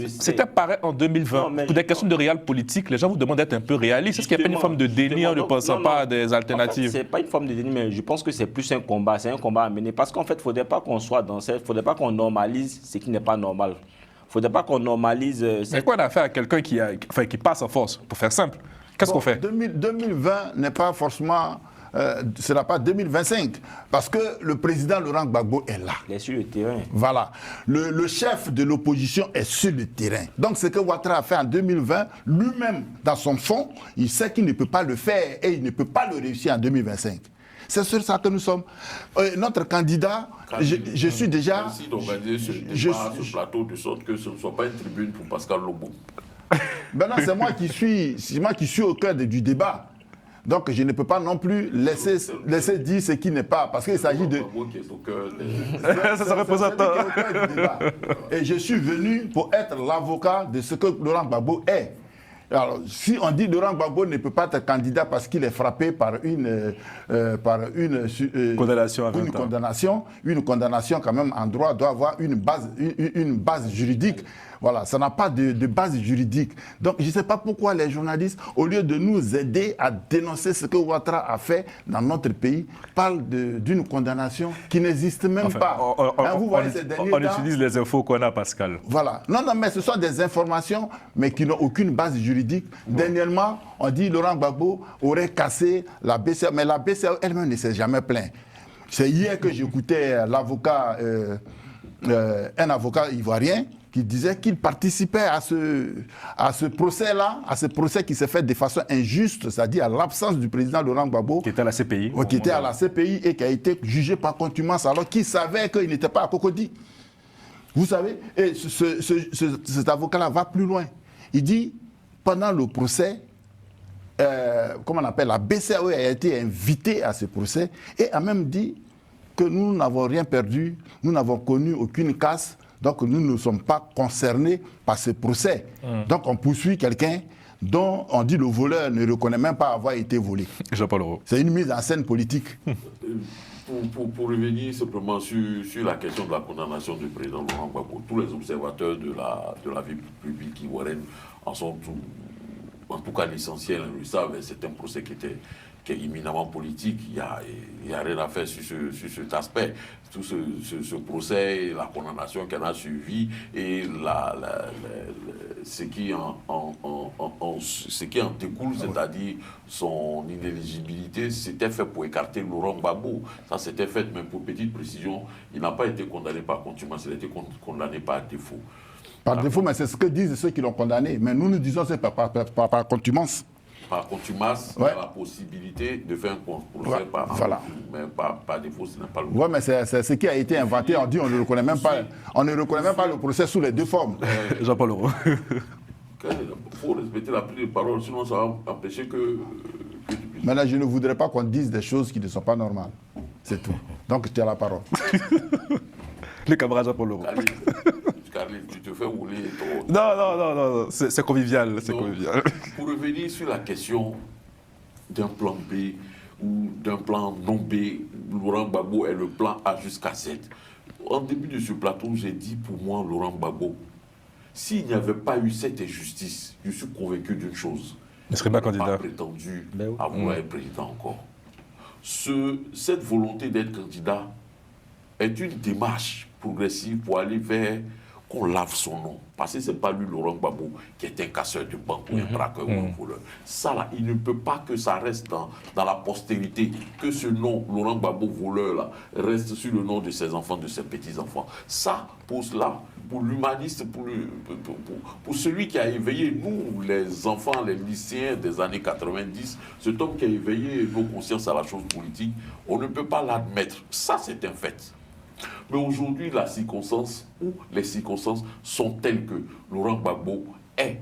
c'était pareil en 2020. Non, pour des questions de réel politique, les gens vous demandent d'être un peu réaliste. Est-ce qu'il n'y a pas une forme de déni en ne pensant pas à des alternatives? En fait, ce n'est pas une forme de déni, mais je pense que c'est plus un combat. C'est un combat à mener. Parce qu'en fait, il ne faudrait pas qu'on soit dans cette... Il ne faudrait pas qu'on normalise ce qui n'est pas normal. Il ne faudrait pas qu'on normalise... Mais quoi on a affaire à quelqu'un qui passe en force, pour faire simple? Qu'est-ce qu'on fait? 2020 n'est pas forcément... ce ne sera pas 2025, parce que le président Laurent Gbagbo est là. Il est sur le terrain. Voilà. Le chef de l'opposition est sur le terrain. Donc ce que Ouattara a fait en 2020, lui-même, dans son fond, il sait qu'il ne peut pas le faire et il ne peut pas le réussir en 2025. C'est sur ça que nous sommes. Notre candidat, je suis déjà... Merci d'organiser ce plateau de sorte que ce ne soit pas une tribune pour Pascal Lobo. Maintenant, c'est moi qui suis au cœur du débat. Donc je ne peux pas non plus laisser dire ce qui n'est pas, parce qu'il s'agit de... Ça se représente. Et je suis venu pour être l'avocat de ce que Laurent Gbagbo est. Alors, si on dit Laurent Gbagbo ne peut pas être candidat parce qu'il est frappé par une condamnation quand même en droit doit avoir une base juridique. Voilà, ça n'a pas de base juridique. Donc, je ne sais pas pourquoi les journalistes, au lieu de nous aider à dénoncer ce que Ouattara a fait dans notre pays, parlent d'une condamnation qui n'existe même pas. On utilise les infos qu'on a, Pascal. Voilà. Non, mais ce sont des informations, mais qui n'ont aucune base juridique. Dernièrement, on dit Laurent Gbagbo aurait cassé la BCEAO, mais la BCEAO elle-même ne s'est jamais plainte. C'est hier que j'écoutais l'avocat, un avocat ivoirien, qui disait qu'il participait à ce procès-là, à ce procès qui s'est fait de façon injuste, c'est-à-dire à l'absence du président Laurent Gbagbo. Qui était à la CPI. Qui était à la CPI et qui a été jugé par contumace alors qu'il savait qu'il n'était pas à Cocody. Vous savez, et cet avocat-là va plus loin. Il dit, pendant le procès, comment on appelle, la BCEAO a été invitée à ce procès et a même dit que nous n'avons rien perdu, nous n'avons connu aucune casse. Donc nous ne sommes pas concernés par ce procès. Donc on poursuit quelqu'un dont on dit le voleur ne reconnaît même pas avoir été volé. Jean-Paul Leroux. C'est une mise en scène politique. Pour revenir simplement sur la question de la condamnation du président Laurent Gbagbo, tous les observateurs de la vie publique ivoirienne en sont en tout cas l'essentiel, le savent, c'est un procès qui est éminemment politique, il n'y a rien à faire sur cet aspect. Tout ce procès, la condamnation qui en a suivi et ce qui en découle, c'est-à-dire son inéligibilité, c'était fait pour écarter Laurent Gbagbo. Ça s'était fait, mais pour petite précision, il n'a pas été condamné par contumace, il a été condamné par défaut. Par défaut, mais c'est ce que disent ceux qui l'ont condamné. Mais nous disons que c'est par contumace. Par contumace, il y a la possibilité de faire un procès mais par défaut, ce n'est pas le cas. Oui, mais c'est ce qui a été inventé. On dit on ne reconnaît même pas, le procès sous les deux formes. Jean-Paul Leroux. Il faut respecter la prise de parole, sinon ça va empêcher que tu puisses... Maintenant, je ne voudrais pas qu'on dise des choses qui ne sont pas normales. C'est tout. Donc, je tiens la parole. Le camarade Jean-Paul Leroux. Carly, tu te fais rouler trop. Non, c'est convivial. Pour revenir sur la question d'un plan B ou d'un plan non B, Laurent Gbagbo est le plan A jusqu'à Z. En début de ce plateau, j'ai dit pour moi, Laurent Gbagbo, s'il n'y avait pas eu cette injustice, je suis convaincu d'une chose. Il ne serait pas candidat. Il n'a pas prétendu à vouloir être président encore. Cette volonté d'être candidat est une démarche progressive pour aller vers qu'on lave son nom. Parce que ce n'est pas lui, Laurent Gbagbo, qui est un casseur de banque ou un braqueur ou un voleur. Ça, là, il ne peut pas que ça reste dans la postérité, que ce nom, Laurent Gbagbo, voleur, là, reste sur le nom de ses enfants, de ses petits-enfants. Ça, pour cela, pour l'humaniste, pour celui qui a éveillé, nous, les enfants, les lycéens des années 90, cet homme qui a éveillé nos consciences à la chose politique, on ne peut pas l'admettre. Ça, c'est un fait. Mais aujourd'hui, les circonstances sont telles que Laurent Gbagbo est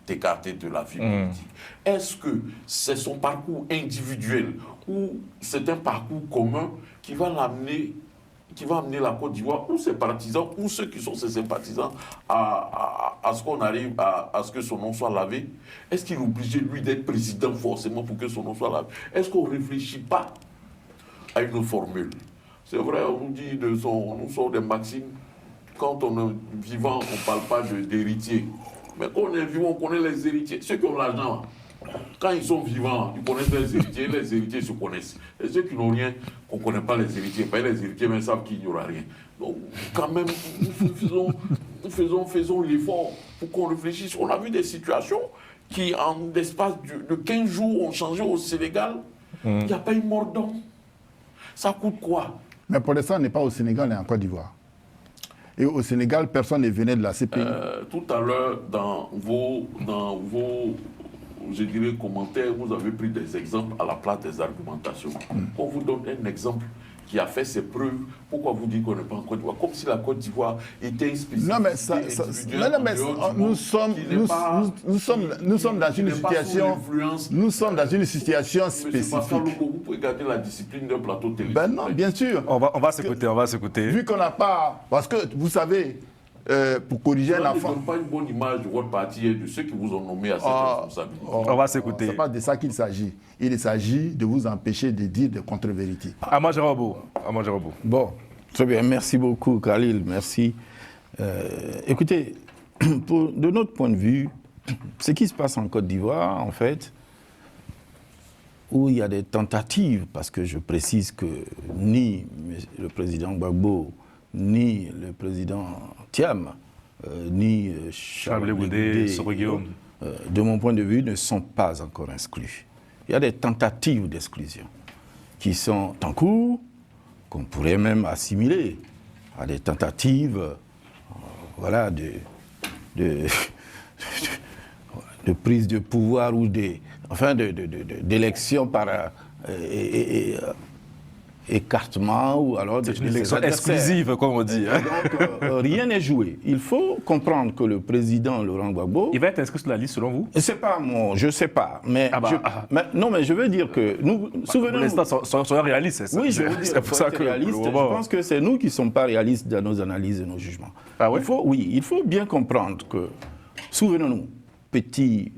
écarté de la vie politique. Est-ce que c'est son parcours individuel ou c'est un parcours commun qui va amener la Côte d'Ivoire ou ses partisans ou ceux qui sont ses sympathisants à ce qu'on arrive à ce que son nom soit lavé? Est-ce qu'il est obligé, lui, d'être président forcément pour que son nom soit lavé? Est-ce qu'on ne réfléchit pas a une formule. C'est vrai, on nous dit, on nous sort des maximes. Quand on est vivant, on ne parle pas d'héritier. Mais quand on est vivant, on connaît les héritiers. Ceux qui ont l'argent, quand ils sont vivants, ils connaissent les héritiers se connaissent. Et ceux qui n'ont rien, on ne connaît pas les héritiers. Pas les héritiers, mais ils savent qu'il n'y aura rien. Donc, quand même, nous faisons l'effort pour qu'on réfléchisse. On a vu des situations qui, en l'espace de 15 jours, ont changé au Sénégal. Il n'y a pas eu mort d'homme. Ça coûte quoi? Mais pour l'instant, on n'est pas au Sénégal, on est en Côte d'Ivoire. Et au Sénégal, personne n'est venu de la CPI. Tout à l'heure, dans vos, je dirais, commentaires, vous avez pris des exemples à la place des argumentations. On vous donne un exemple qui a fait ses preuves. Pourquoi vous dites qu'on n'est pas en Côte d'Ivoire? Comme si la Côte d'Ivoire était une spécificité. Non, mais, nous sommes dans une situation. Nous sommes dans une situation spécifique. Vous pouvez garder la discipline d'un plateau télé. Ben non, bien sûr. On va s'écouter, Vu qu'on n'a pas. Parce que vous savez, pour corriger un enfant. Ne donne pas une bonne image de votre parti et de ceux qui vous ont nommé à cette responsabilité. On va s'écouter. Ce n'est pas de ça qu'il s'agit. Il s'agit de vous empêcher de dire des contre-vérités. Amandé Robo. Bon, très bien. Merci beaucoup, Khalil. Merci. Écoutez, de notre point de vue, ce qui se passe en Côte d'Ivoire, en fait, où il y a des tentatives, parce que je précise que ni le président Gbagbo, ni le président Thiam, ni Charles Goudé, de mon point de vue, ne sont pas encore exclus. Il y a des tentatives d'exclusion qui sont en cours, qu'on pourrait même assimiler à des tentatives voilà, de prise de pouvoir ou d'élection par écartement ou alors c'est une élection exclusive, comme on dit. Donc, rien n'est joué. Il faut comprendre que le président Laurent Gbagbo... Il va être inscrit sur la liste, selon vous? C'est pas moi, je sais pas. Mais, non, mais je veux dire que nous... Pour l'instant, soyons réalistes. Oui, je veux dire, pour ça que réaliste, je pense que c'est nous qui ne sommes pas réalistes dans nos analyses et nos jugements. Ah ouais? Il faut bien comprendre que, souvenons-nous, petite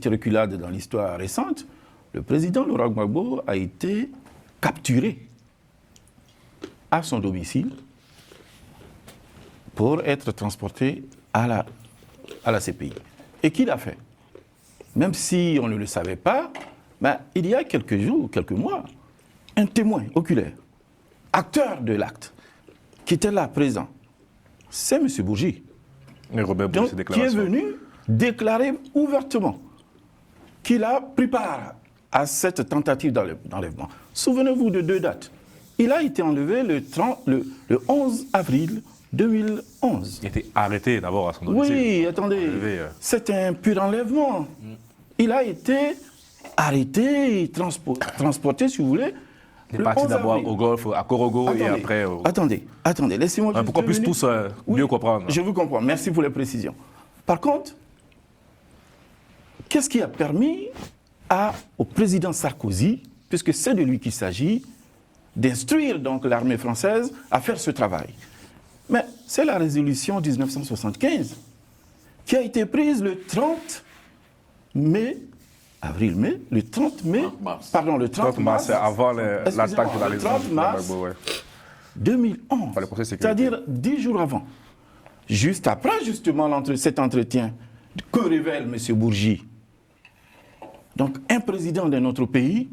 reculade dans l'histoire récente, le président Laurent Gbagbo a été capturé à son domicile pour être transporté à la CPI. Et qu'il a fait? Même si on ne le savait pas, il y a quelques jours, quelques mois, un témoin oculaire, acteur de l'acte, qui était là présent, c'est M. Bourgi. Qui est venu déclarer ouvertement qu'il a pris part à cette tentative d'enlèvement. Souvenez-vous de deux dates. Il a été enlevé le 11 avril 2011. Il a été arrêté d'abord à son domicile. Oui, attendez. C'était un pur enlèvement. Il a été arrêté et transporté, si vous voulez. Il est parti d'abord au Golfe, à Korogo et après... Attendez, laissez-moi juste... Pour qu'on puisse tous mieux comprendre. Je vous comprends, merci pour les précisions. Par contre, qu'est-ce qui a permis au président Sarkozy, puisque c'est de lui qu'il s'agit, d'instruire donc l'armée française à faire ce travail? Mais c'est la résolution 1975 qui a été prise le 30 mai, le 30 mars, avant l'attaque de la le 30 mars 2011, c'est-à-dire 10 jours avant, juste après justement cet entretien que révèle M. Bourgi. Donc un président de notre pays,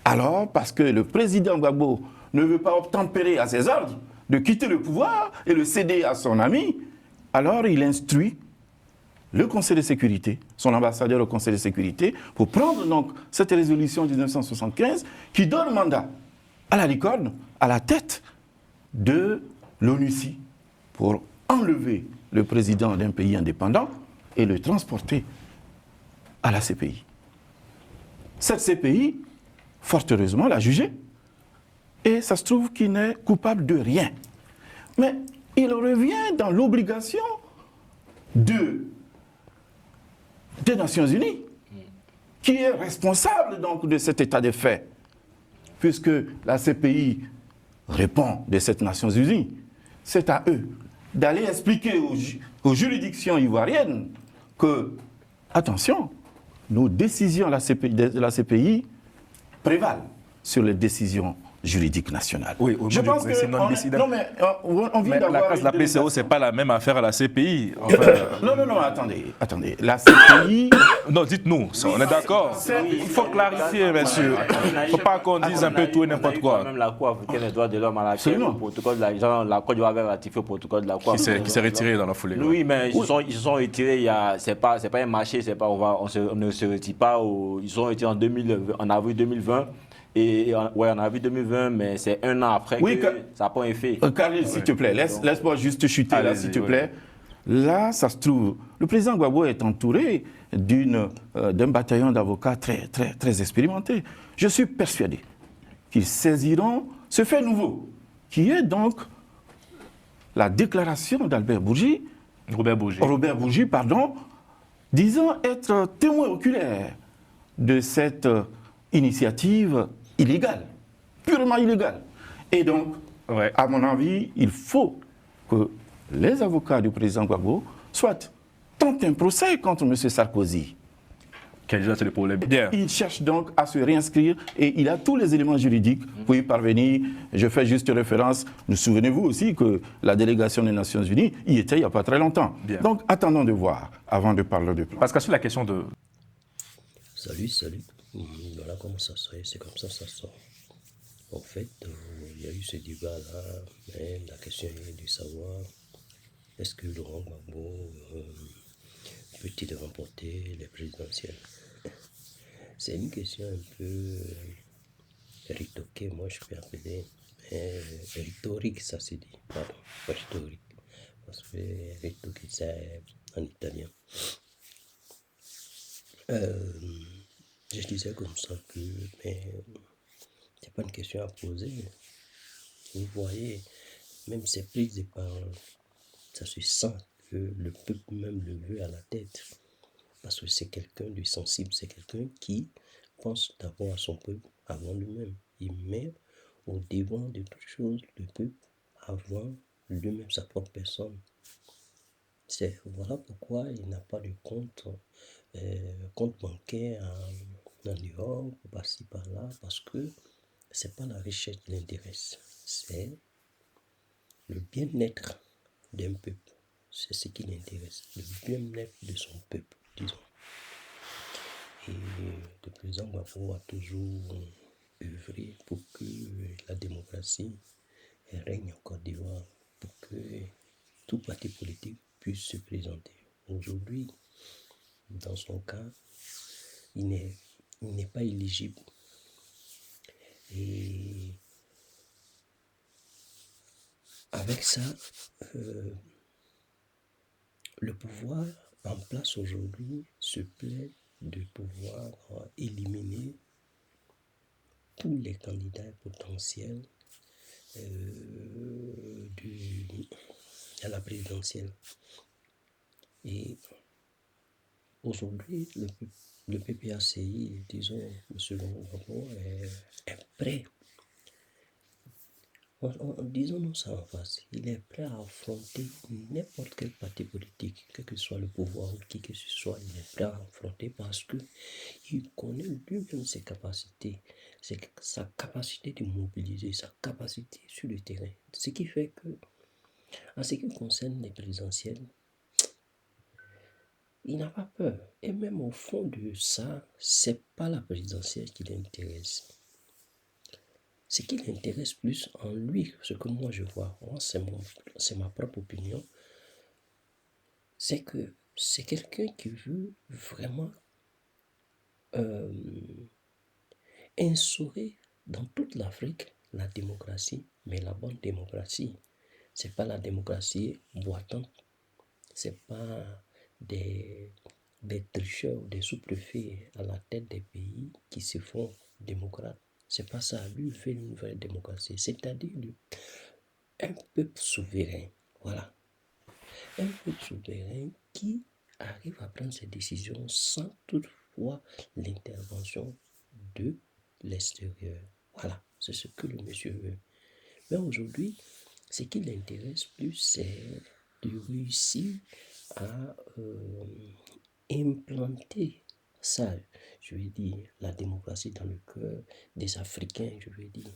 alors parce que le président Gbagbo ne veut pas obtempérer à ses ordres de quitter le pouvoir et le céder à son ami, alors il instruit le Conseil de sécurité, son ambassadeur au Conseil de sécurité, pour prendre donc cette résolution 1975 qui donne mandat à la licorne, à la tête de l'ONUCI, pour enlever le président d'un pays indépendant et le transporter à la CPI. Cette CPI, fort heureusement, l'a jugé. Et ça se trouve qu'il n'est coupable de rien. Mais il revient dans l'obligation des Nations Unies, qui est responsable donc de cet état de fait, puisque la CPI répond de cette Nations Unies. C'est à eux d'aller expliquer aux juridictions ivoiriennes que, attention, nos décisions de la CPI prévalent. sur les décisions juridiques nationales. Oui, au je moment pense du que président décide. non mais on vient Mais d'avoir la case de la une PCO, c'est pas la même affaire à la CPI. non, attendez. La CPI... Non, dites-nous, on est d'accord. Il faut clarifier, monsieur. Il ne faut pas qu'on dise un peu tout et n'importe quoi. Même la Cour africaine des droits de l'homme à laquelle le protocole de la Côte d'Ivoire avait ratifié le protocole de la Cour africaine. Qui s'est retiré dans la foulée. Oui, mais ils se sont retirés. C'est pas un marché, on ne se retire pas. Ils se sont retirés en avril 2020. En avril 2020, mais c'est un an après que ça n'a pas effet. Khalil, s'il te plaît, laisse-moi juste chuter là, s'il te plaît. Là, ça se trouve, le président Gbagbo est entouré d'un bataillon d'avocats très, très, très expérimentés. Je suis persuadé qu'ils saisiront ce fait nouveau, qui est donc la déclaration Robert Bourgi, disant être témoin oculaire de cette initiative illégale, purement illégale. Et donc, à mon avis, il faut que les avocats du président Gbagbo tentent un procès contre M. Sarkozy. C'est le problème. Il cherche donc à se réinscrire et il a tous les éléments juridiques pour y parvenir. Je fais juste référence. Vous souvenez-vous aussi que la délégation des Nations Unies y était il n'y a pas très longtemps. Bien. Donc, attendons de voir avant de parler de plan. Parce que sur la question de... Salut. Voilà comment ça se fait, c'est comme ça sort. En fait, il y a eu ce débat-là, mais la question est de savoir est-ce que Laurent Gbagbo peut-il remporter les présidentielles? C'est une question un peu rhétorique, moi je peux appeler rhétorique, ça se dit. Pardon, rhétorique. Parce que rhétorique, c'est en italien. Je disais comme ça que c'est pas une question à poser. Vous voyez, même ces prises de parole, ça se sent que le peuple même le veut à la tête. Parce que c'est quelqu'un de sensible, c'est quelqu'un qui pense d'abord à son peuple avant lui-même. Il met au devant de toutes choses le peuple avant lui-même, sa propre personne. Voilà pourquoi il n'a pas de compte bancaire en Europe, par-ci par-là, parce que c'est pas la richesse qui l'intéresse, c'est le bien-être d'un peuple. C'est ce qui l'intéresse, le bien-être de son peuple, disons. Et le président Gbagbo a toujours œuvré pour que la démocratie règne en Côte d'Ivoire, pour que tout parti politique puisse se présenter. Aujourd'hui, dans son cas, il n'est pas éligible. Et avec ça, le pouvoir en place aujourd'hui se plaît de pouvoir éliminer tous les candidats potentiels à la présidentielle. Et aujourd'hui, le PPACI, disons, M. Gbagbo, est prêt. Disons-nous ça en face. Il est prêt à affronter n'importe quel parti politique, quel que soit le pouvoir ou qui que ce soit. Il est prêt à affronter parce qu'il connaît lui-même ses capacités, sa capacité de mobiliser, sa capacité sur le terrain. Ce qui fait que, en ce qui concerne les présidentielles, il n'a pas peur. Et même au fond de ça, c'est pas la présidentielle qui l'intéresse. Ce qui l'intéresse plus en lui, ce que moi je vois, c'est ma propre opinion, c'est que c'est quelqu'un qui veut vraiment instaurer dans toute l'Afrique la démocratie, mais la bonne démocratie. C'est pas la démocratie boitante, c'est pas des tricheurs, des sous-préfets à la tête des pays qui se font démocrates. C'est pas ça. Lui, il fait une vraie démocratie. C'est-à-dire un peuple souverain. Voilà. Un peuple souverain qui arrive à prendre ses décisions sans toutefois l'intervention de l'extérieur. Voilà. C'est ce que le monsieur veut. Mais aujourd'hui, ce qui l'intéresse plus, c'est de réussir à implanter Ça, je veux dire, la démocratie dans le cœur des Africains, je veux dire.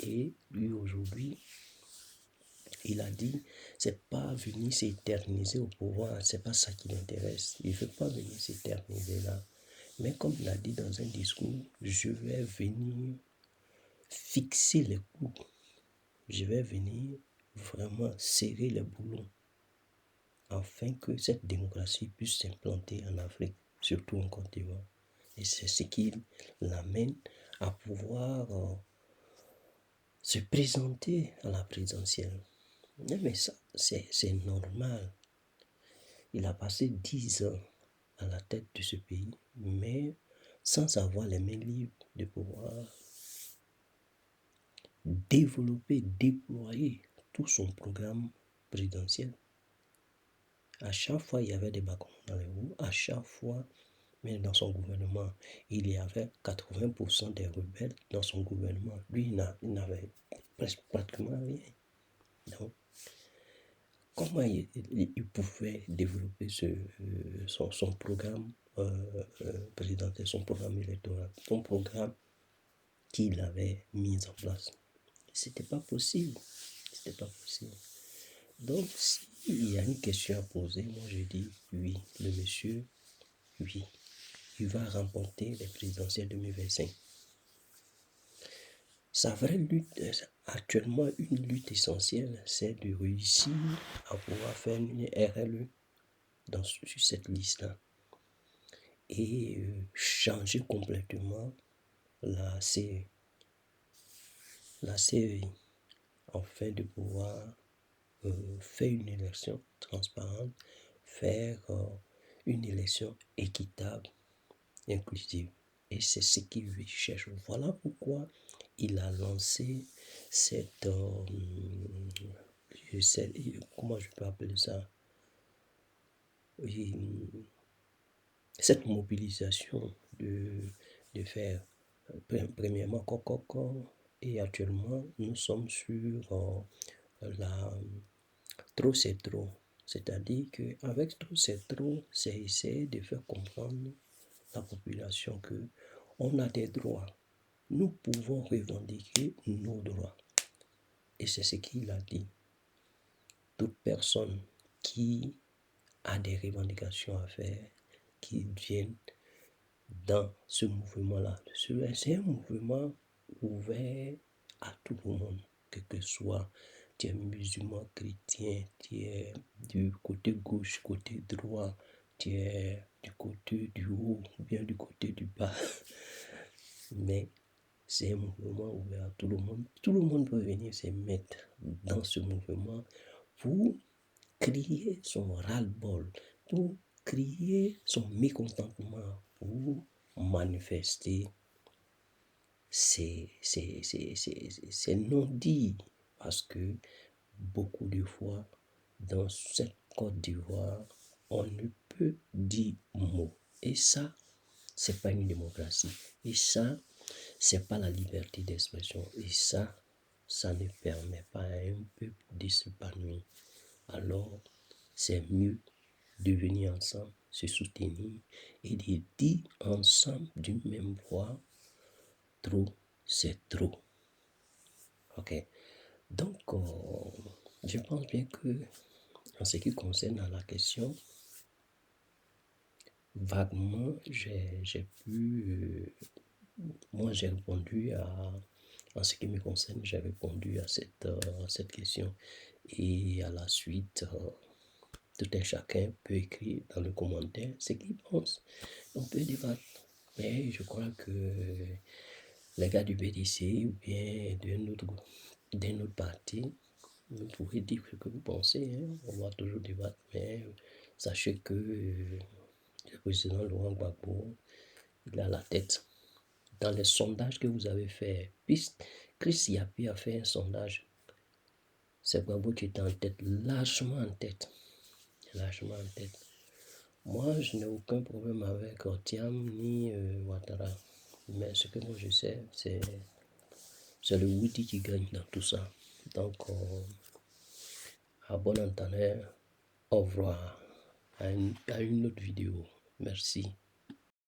Et lui, aujourd'hui, il a dit, c'est pas venir s'éterniser au pouvoir, c'est pas ça qui l'intéresse. Il veut pas venir s'éterniser là. Mais comme il a dit dans un discours, je vais venir fixer les coups. Je vais venir vraiment serrer les boulons afin que cette démocratie puisse s'implanter en Afrique, surtout en Côte d'Ivoire. Et c'est ce qui l'amène à pouvoir se présenter à la présidentielle. Mais ça, c'est normal. Il a passé 10 ans à la tête de ce pays, mais sans avoir les mains libres de pouvoir développer, déployer tout son programme présidentiel. À chaque fois, il y avait des bâtons dans les roues. À chaque fois, mais dans son gouvernement, il y avait 80% des rebelles dans son gouvernement. Lui, il n'avait presque pratiquement rien. Donc, comment il pouvait développer son programme présidentiel, son programme électoral, son programme qu'il avait mis en place? C'était pas possible. C'était pas possible. Donc, s'il y a une question à poser, moi je dis oui, le monsieur, oui, il va remporter les présidentielles 2025. Sa vraie lutte, actuellement une lutte essentielle, c'est de réussir à pouvoir faire une RLE sur cette liste-là et changer complètement la CEI. La CEI, afin de pouvoir faire une élection transparente, faire une élection équitable, inclusive. Et c'est ce qu'il cherche. Voilà pourquoi il a lancé cette, comment je peux appeler ça, cette mobilisation de faire, premièrement, et actuellement, nous sommes sur la trop c'est trop. C'est-à-dire qu'avec trop c'est trop, c'est essayer de faire comprendre la population que on a des droits. Nous pouvons revendiquer nos droits. Et c'est ce qu'il a dit. Toute personne qui a des revendications à faire, qui viennent dans ce mouvement-là. C'est un mouvement ouvert à tout le monde, quel que soit, tu es musulman, chrétien, tu es du côté gauche, côté droit, tu es du côté du haut ou bien du côté du bas. Mais c'est un mouvement ouvert à tout le monde. Tout le monde peut venir se mettre dans ce mouvement pour crier son ras-le-bol, pour crier son mécontentement, pour manifester ses non-dits. Parce que beaucoup de fois, dans cette Côte d'Ivoire, on ne peut dire mot. Et ça, c'est pas une démocratie. Et ça, c'est pas la liberté d'expression. Et ça ne permet pas à un peuple de s'épanouir. Alors, c'est mieux de venir ensemble, se soutenir et de dire ensemble d'une même voix, trop, c'est trop. Ok. Donc, je pense bien que, en ce qui concerne la question, vaguement, j'ai pu, moi j'ai répondu en ce qui me concerne, j'ai répondu à cette question. Et à la suite, tout un chacun peut écrire dans le commentaire ce qu'il pense. On peut débattre. Mais je crois que les gars du BDC ou bien d'un autre parti, vous pouvez dire ce que vous pensez. Hein. On va toujours débattre. Mais sachez que le président Laurent Gbagbo, il a la tête. Dans les sondages que vous avez fait, Chris Yapi a fait un sondage. C'est Gbagbo qui est en tête, largement en tête. Largement en tête. Moi, je n'ai aucun problème avec Otiam ni Ouattara. Mais ce que moi je sais, c'est le Wouti qui gagne dans tout ça. Donc, à bon entendeur, au revoir. À une autre vidéo. Merci.